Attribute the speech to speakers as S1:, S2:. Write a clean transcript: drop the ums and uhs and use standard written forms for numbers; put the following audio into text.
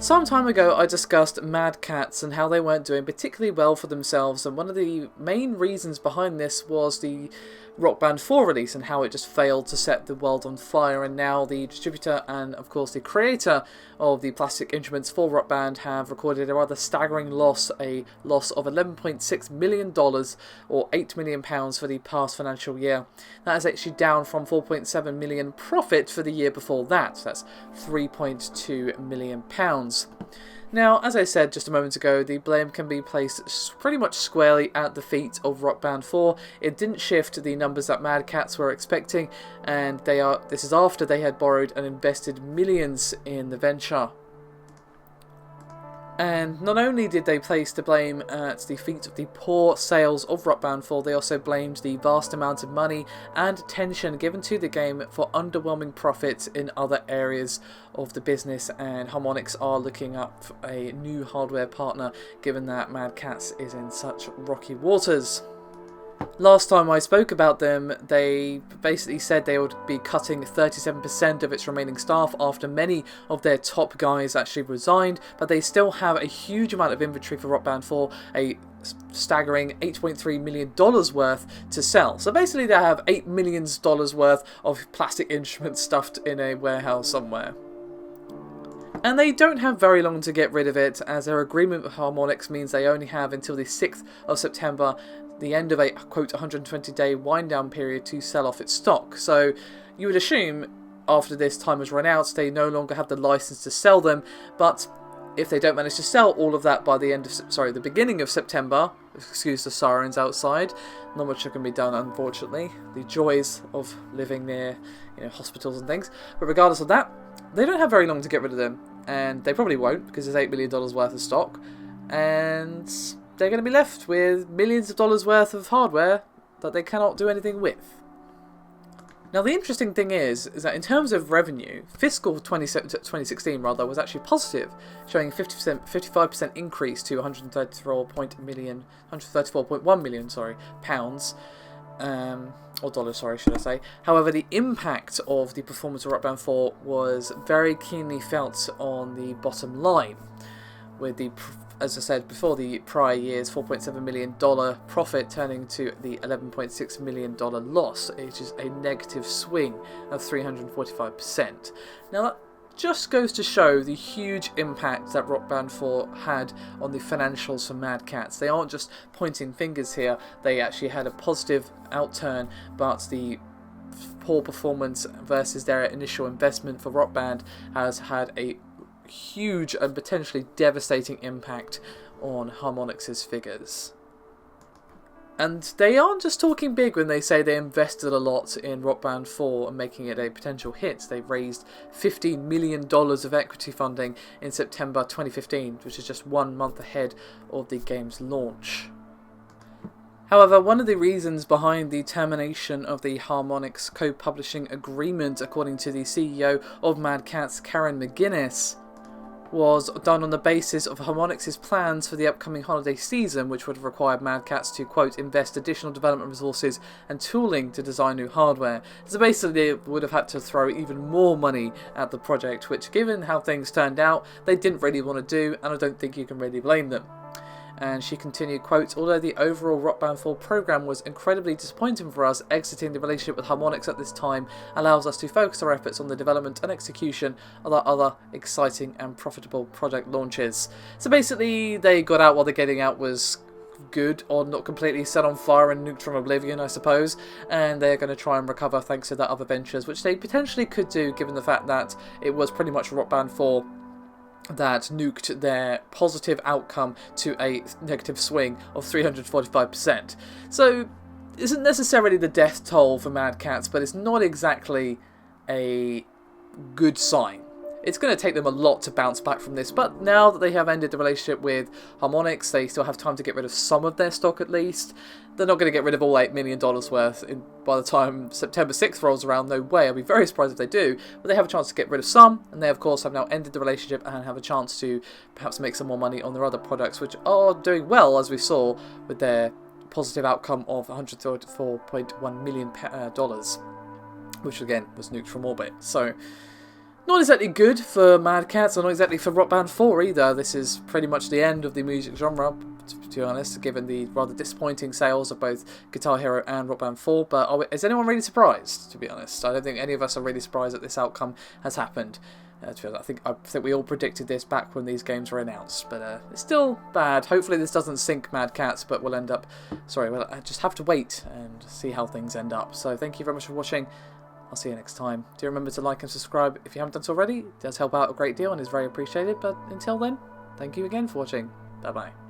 S1: Some time ago I discussed Mad Catz and how they weren't doing particularly well for themselves, and one of the main reasons behind this was the Rock Band 4 release and how it just failed to set the world on fire. And now the distributor and of course the creator of the plastic instruments for Rock Band have recorded a rather staggering loss, a loss of $11.6 million or £8 million for the past financial year. That is actually down from £4.7 million profit for the year before that. So that's £3.2 million. Now, as I said just a moment ago, the blame can be placed pretty much squarely at the feet of Rock Band 4. It didn't shift the numbers that Mad Catz were expecting, and this is after they had borrowed and invested millions in the venture. And not only did they place the blame at the feet of the poor sales of Rock Band 4, they also blamed the vast amount of money and attention given to the game for underwhelming profits in other areas of the business, and Harmonix are looking up a new hardware partner given that Mad Catz is in such rocky waters. Last time I spoke about them, they basically said they would be cutting 37% of its remaining staff after many of their top guys actually resigned, but they still have a huge amount of inventory for Rock Band 4, a staggering $8.3 million worth to sell. So basically they have $8 million worth of plastic instruments stuffed in a warehouse somewhere. And they don't have very long to get rid of it, as their agreement with Harmonix means they only have until the 6th of September, the end of a, quote, 120-day wind-down period to sell off its stock. So you would assume after this time has run out, they no longer have the license to sell them, but if they don't manage to sell all of that by the the beginning of September, excuse the sirens outside, not much can be done, unfortunately. The joys of living near, hospitals and things. But regardless of that, they don't have very long to get rid of them, and they probably won't because there's $8 million worth of stock, and they're going to be left with millions of dollars worth of hardware that they cannot do anything with. Now the interesting thing is that in terms of revenue, fiscal 2016 was actually positive, showing a 55% increase to 134.1 million pounds, or dollars, sorry, should I say. However, the impact of the performance of Rock Band 4 was very keenly felt on the bottom line, with the, as I said before, the prior year's $4.7 million profit turning to the $11.6 million loss, which is a negative swing of 345%. Now that just goes to show the huge impact that Rock Band 4 had on the financials for Mad Catz. They aren't just pointing fingers here, they actually had a positive outturn, but the poor performance versus their initial investment for Rock Band has had a huge and potentially devastating impact on Harmonix's figures. And they aren't just talking big when they say they invested a lot in Rock Band 4 and making it a potential hit. They raised $15 million of equity funding in September 2015, which is just 1 month ahead of the game's launch. However, one of the reasons behind the termination of the Harmonix co-publishing agreement, according to the CEO of Mad Catz, Karen McGuinness, was done on the basis of Harmonix's plans for the upcoming holiday season, which would have required Mad Catz to, quote, invest additional development resources and tooling to design new hardware. So basically they would have had to throw even more money at the project, which, given how things turned out, they didn't really want to do, and I don't think you can really blame them. And she continued, quote, although the overall Rock Band 4 program was incredibly disappointing for us, exiting the relationship with Harmonix at this time allows us to focus our efforts on the development and execution of our other exciting and profitable product launches. So basically, they got out while the getting out was good, or not completely set on fire and nuked from oblivion, I suppose, and they're going to try and recover thanks to their other ventures, which they potentially could do given the fact that it was pretty much Rock Band 4 that nuked their positive outcome to a negative swing of 345%. So, isn't necessarily the death toll for Mad Catz, but it's not exactly a good sign. It's going to take them a lot to bounce back from this, but now that they have ended the relationship with Harmonix, they still have time to get rid of some of their stock at least. They're not going to get rid of all $8 million worth by the time September 6th rolls around, no way. I'll be very surprised if they do, but they have a chance to get rid of some, and they of course have now ended the relationship and have a chance to perhaps make some more money on their other products, which are doing well, as we saw with their positive outcome of $134.1 million, which again was nuked from orbit. So Not exactly good for Mad Catz, or not exactly for Rock Band 4 either. This is pretty much the end of the music genre, to be honest, given the rather disappointing sales of both Guitar Hero and Rock Band 4. But is anyone really surprised, to be honest? I don't think any of us are really surprised that this outcome has happened. I think we all predicted this back when these games were announced, but it's still bad. Hopefully this doesn't sink Mad Catz, but we'll just have to wait and see how things end up. So thank you very much for watching. I'll see you next time. Do remember to like and subscribe if you haven't done so already. It does help out a great deal and is very appreciated. But until then, thank you again for watching. Bye bye.